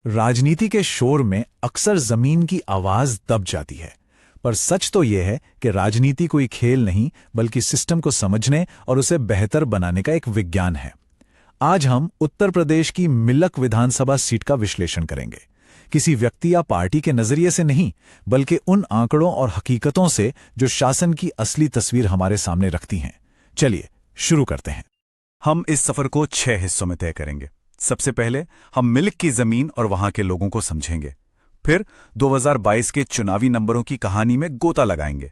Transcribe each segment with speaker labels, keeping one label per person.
Speaker 1: राजनीति के शोर में अक्सर जमीन की आवाज दब जाती है। पर सच तो यह है कि राजनीति कोई खेल नहीं बल्कि सिस्टम को समझने और उसे बेहतर बनाने का एक विज्ञान है। आज हम उत्तर प्रदेश की मिलक विधानसभा सीट का विश्लेषण करेंगे, किसी व्यक्ति या पार्टी के नजरिए से नहीं बल्कि उन आंकड़ों और हकीकतों से जो शासन की असली तस्वीर हमारे सामने रखती हैं। चलिए शुरू करते हैं।
Speaker 2: हम इस सफर को 6 हिस्सों में तय करेंगे। सबसे पहले हम मिल्क की जमीन और वहां के लोगों को समझेंगे। फिर 2022 के चुनावी नंबरों की कहानी में गोता लगाएंगे।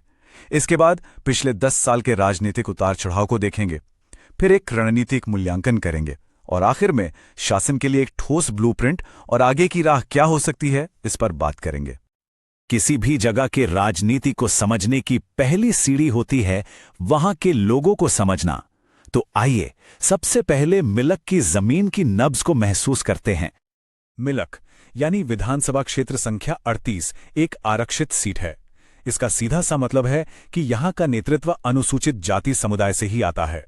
Speaker 2: इसके बाद पिछले 10 साल के राजनीतिक उतार चढ़ाव को देखेंगे। फिर एक रणनीतिक मूल्यांकन करेंगे और आखिर में शासन के लिए एक ठोस ब्लूप्रिंट और आगे की राह क्या हो सकती है, इस पर बात करेंगे।
Speaker 1: किसी भी जगह के राजनीति को समझने की पहली सीढ़ी होती है वहां के लोगों को समझना। तो आइए सबसे पहले मिलक की जमीन की नब्ज को महसूस करते हैं।
Speaker 2: मिलक यानी विधानसभा क्षेत्र संख्या 38 एक आरक्षित सीट है। इसका सीधा सा मतलब है कि यहां का नेतृत्व अनुसूचित जाति समुदाय से ही आता है।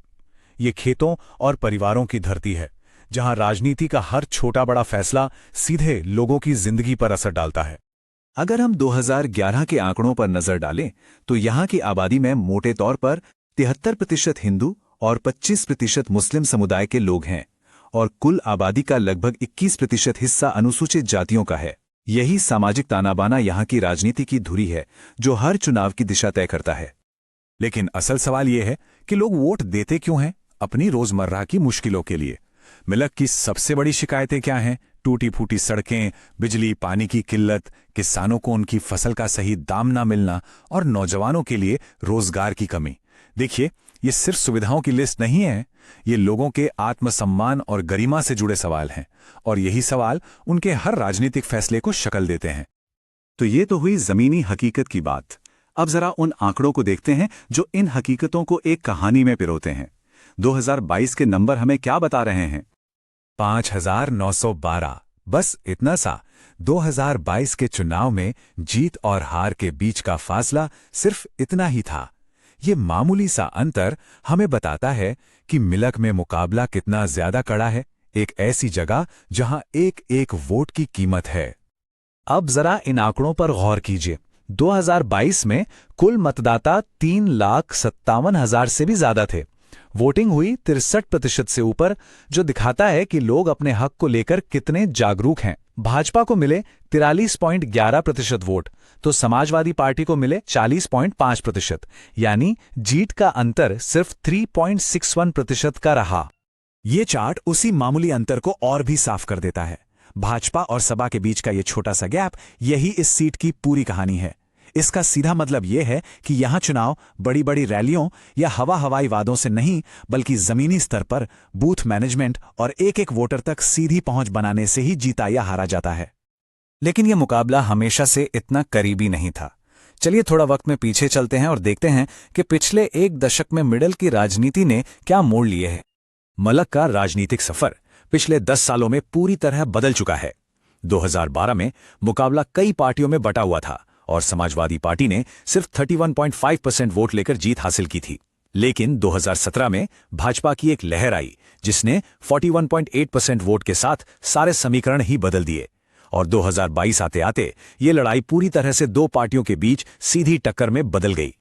Speaker 2: ये खेतों और परिवारों की धरती है, जहां राजनीति का हर छोटा बड़ा फैसला सीधे लोगों की जिंदगी पर असर डालता है।
Speaker 1: अगर हम 2011 के आंकड़ों पर नजर डालें तो यहां की आबादी में मोटे तौर पर 73% हिंदू और 25% मुस्लिम समुदाय के लोग हैं और कुल आबादी का लगभग 21% हिस्सा अनुसूचित जातियों का है। यही सामाजिक तानाबाना यहां की राजनीति की धुरी है जो हर चुनाव की दिशा तय करता है।
Speaker 2: लेकिन असल सवाल यह है कि लोग वोट देते क्यों हैं? अपनी रोजमर्रा की मुश्किलों के लिए। मिलक की सबसे बड़ी शिकायतें क्या हैं? टूटी फूटी सड़कें, बिजली पानी की किल्लत, किसानों को उनकी फसल का सही दाम ना मिलना और नौजवानों के लिए रोजगार की कमी। देखिए, ये सिर्फ सुविधाओं की लिस्ट नहीं है, ये लोगों के आत्मसम्मान और गरिमा से जुड़े सवाल हैं और यही सवाल उनके हर राजनीतिक फैसले को शक्ल देते हैं।
Speaker 1: तो ये तो हुई जमीनी हकीकत की बात। अब जरा उन आंकड़ों को देखते हैं जो इन हकीकतों को एक कहानी में पिरोते हैं। 2022 के नंबर हमें क्या बता रहे हैं?
Speaker 2: 5,912, बस इतना सा। 2022 के चुनाव में जीत और हार के बीच का फासला सिर्फ इतना ही था। ये मामूली सा अंतर हमें बताता है कि मिलक में मुकाबला कितना ज्यादा कड़ा है, एक ऐसी जगह जहां एक एक वोट की कीमत है।
Speaker 1: अब जरा इन आंकड़ों पर गौर कीजिए। 2022 में कुल मतदाता 3,57,000 से भी ज्यादा थे। वोटिंग हुई 63% से ऊपर, जो दिखाता है कि लोग अपने हक को लेकर कितने जागरूक हैं। भाजपा को मिले 43.11% वोट, तो समाजवादी पार्टी को मिले 40.5%, यानी जीत का अंतर सिर्फ 3.61% का रहा।
Speaker 2: ये चार्ट उसी मामूली अंतर को और भी साफ कर देता है। भाजपा और सपा के बीच का ये छोटा सा गैप, यही इस सीट की पूरी कहानी है। इसका सीधा मतलब यह है कि यहां चुनाव बड़ी बड़ी रैलियों या हवाई वादों से नहीं बल्कि जमीनी स्तर पर बूथ मैनेजमेंट और एक एक वोटर तक सीधी पहुंच बनाने से ही जीता या हारा जाता है।
Speaker 1: लेकिन यह मुकाबला हमेशा से इतना करीबी नहीं था। चलिए थोड़ा वक्त में पीछे चलते हैं और देखते हैं कि पिछले एक दशक में मिडल की राजनीति ने क्या मोड़ लिए हैं।
Speaker 2: मिलक का राजनीतिक सफर पिछले 10 सालों में पूरी तरह बदल चुका है। 2012 में मुकाबला कई पार्टियों में बटा हुआ था और समाजवादी पार्टी ने सिर्फ 31.5% वोट लेकर जीत हासिल की थी। लेकिन 2017 में भाजपा की एक लहर आई जिसने 41.8% वोट के साथ सारे समीकरण ही बदल दिए और 2022 आते आते ये लड़ाई पूरी तरह से दो पार्टियों के बीच सीधी टक्कर में बदल गई।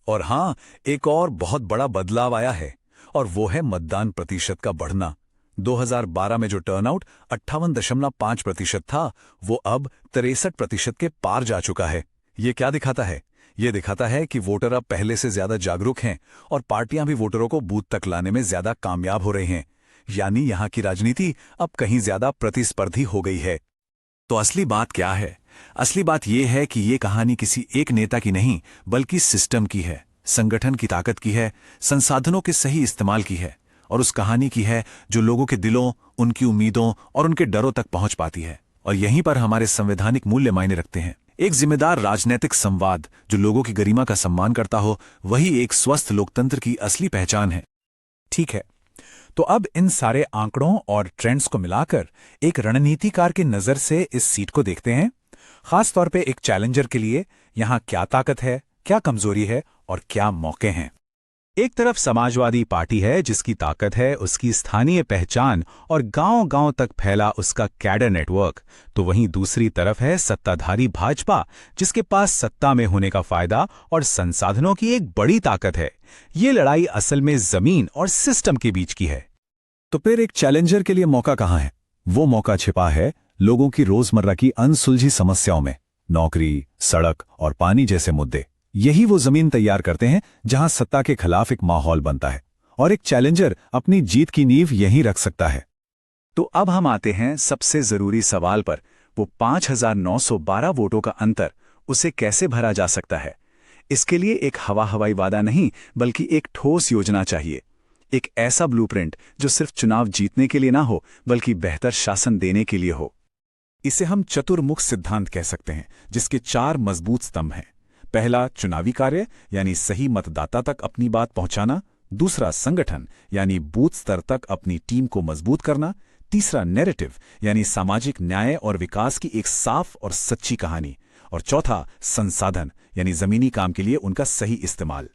Speaker 2: और हां, एक और बहुत बड़ा बदलाव आया है और वो है मतदान प्रतिशत का बढ़ना। 2012 में जो टर्नआउट 58.5% था, वो अब 63% के पार जा चुका है। ये क्या दिखाता है? ये दिखाता है कि वोटर अब पहले से ज्यादा जागरूक हैं और पार्टियां भी वोटरों को बूथ तक लाने में ज्यादा कामयाब हो रही हैं। यानी यहां की राजनीति अब कहीं ज्यादा प्रतिस्पर्धी हो गई है।
Speaker 1: तो असली बात क्या है? असली बात यह है कि ये कहानी किसी एक नेता की नहीं बल्कि सिस्टम की है, संगठन की ताकत की है, संसाधनों के सही इस्तेमाल की है और उस कहानी की है जो लोगों के दिलों, उनकी उम्मीदों और उनके डरों तक पहुंच पाती है। और यहीं पर हमारे संवैधानिक मूल्य मायने रखते हैं। एक जिम्मेदार राजनीतिक संवाद जो लोगों की गरिमा का सम्मान करता हो, वही एक स्वस्थ लोकतंत्र की असली पहचान है।
Speaker 2: ठीक है, तो अब इन सारे आंकड़ों और ट्रेंड्स को मिलाकर एक रणनीतिकार की नजर से इस सीट को देखते हैं। खासतौर पे एक चैलेंजर के लिए यहां क्या ताकत है, क्या कमजोरी है और क्या मौके हैं।
Speaker 1: एक तरफ समाजवादी पार्टी है जिसकी ताकत है उसकी स्थानीय पहचान और गांव-गांव तक फैला उसका कैडर नेटवर्क, तो वहीं दूसरी तरफ है सत्ताधारी भाजपा जिसके पास सत्ता में होने का फायदा और संसाधनों की एक बड़ी ताकत है। ये लड़ाई असल में जमीन और सिस्टम के बीच की है।
Speaker 2: तो फिर एक चैलेंजर के लिए मौका कहाँ है? वो मौका छिपा है लोगों की रोजमर्रा की अनसुलझी समस्याओं में। नौकरी, सड़क और पानी जैसे मुद्दे, यही वो जमीन तैयार करते हैं जहां सत्ता के खिलाफ एक माहौल बनता है, और एक चैलेंजर अपनी जीत की नींव यहीं रख सकता है।
Speaker 1: तो अब हम आते हैं सबसे जरूरी सवाल पर, वो 5,912 वोटों का अंतर, उसे कैसे भरा जा सकता है? इसके लिए एक हवाई वादा नहीं बल्कि एक ठोस योजना चाहिए। एक ऐसा ब्लूप्रिंट जो सिर्फ चुनाव जीतने के लिए ना हो बल्कि बेहतर शासन देने के लिए हो। इसे हम चतुर्मुख सिद्धांत कह सकते हैं, जिसके 4 मजबूत स्तंभ हैं। पहला, चुनावी कार्य यानी सही मतदाता तक अपनी बात पहुंचाना। दूसरा, संगठन यानी बूथ स्तर तक अपनी टीम को मजबूत करना। तीसरा, नैरेटिव यानी सामाजिक न्याय और विकास की एक साफ और सच्ची कहानी। और चौथा, संसाधन यानी जमीनी काम के लिए उनका सही इस्तेमाल।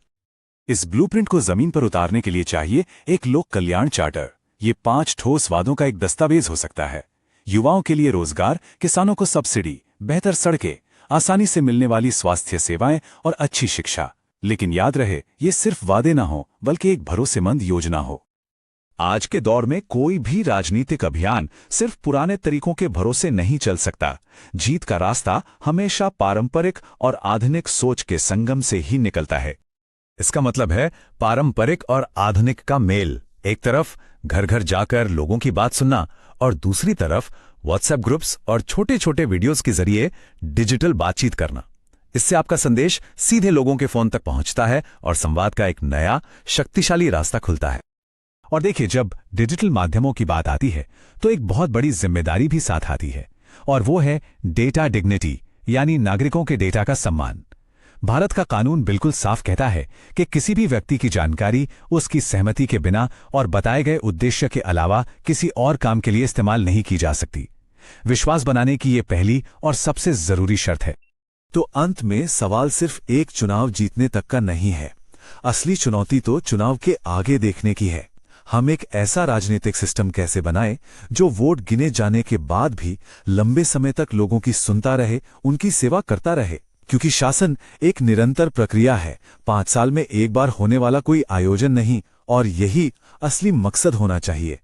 Speaker 1: इस ब्लूप्रिंट को जमीन पर उतारने के लिए चाहिए एक लोक कल्याण चार्टर। ये 5 ठोस वादों का एक दस्तावेज हो सकता है। युवाओं के लिए रोजगार, किसानों को सब्सिडी, बेहतर सड़कें, आसानी से मिलने वाली स्वास्थ्य सेवाएं और अच्छी शिक्षा। लेकिन याद रहे, ये सिर्फ वादे ना हो बल्कि एक भरोसेमंद योजना हो। आज के दौर में कोई भी राजनीतिक अभियान सिर्फ पुराने तरीकों के भरोसे नहीं चल सकता। जीत का रास्ता हमेशा पारंपरिक और आधुनिक सोच के संगम से ही निकलता है।
Speaker 2: इसका मतलब है पारंपरिक और आधुनिक का मेल। एक तरफ घर घर जाकर लोगों की बात सुनना, और दूसरी तरफ व्हाट्सएप ग्रुप्स और छोटे छोटे वीडियोस के जरिए डिजिटल बातचीत करना। इससे आपका संदेश सीधे लोगों के फोन तक पहुंचता है और संवाद का एक नया शक्तिशाली रास्ता खुलता है।
Speaker 1: और देखिए, जब डिजिटल माध्यमों की बात आती है तो एक बहुत बड़ी जिम्मेदारी भी साथ आती है, और वो है डेटा डिग्निटी यानी नागरिकों के डेटा का सम्मान। भारत का कानून बिल्कुल साफ कहता है कि किसी भी व्यक्ति की जानकारी उसकी सहमति के बिना और बताए गए उद्देश्य के अलावा किसी और काम के लिए इस्तेमाल नहीं की जा सकती। विश्वास बनाने की ये पहली और सबसे जरूरी शर्त है।
Speaker 2: तो अंत में सवाल सिर्फ एक चुनाव जीतने तक का नहीं है। असली चुनौती तो चुनाव के आगे देखने की है। हम एक ऐसा राजनीतिक सिस्टम कैसे बनाएं जो वोट गिने जाने के बाद भी लंबे समय तक लोगों की सुनता रहे, उनकी सेवा करता रहे। क्योंकि शासन एक निरंतर प्रक्रिया है, 5 साल में एक बार होने वाला कोई आयोजन नहीं, और यही असली मकसद होना चाहिए।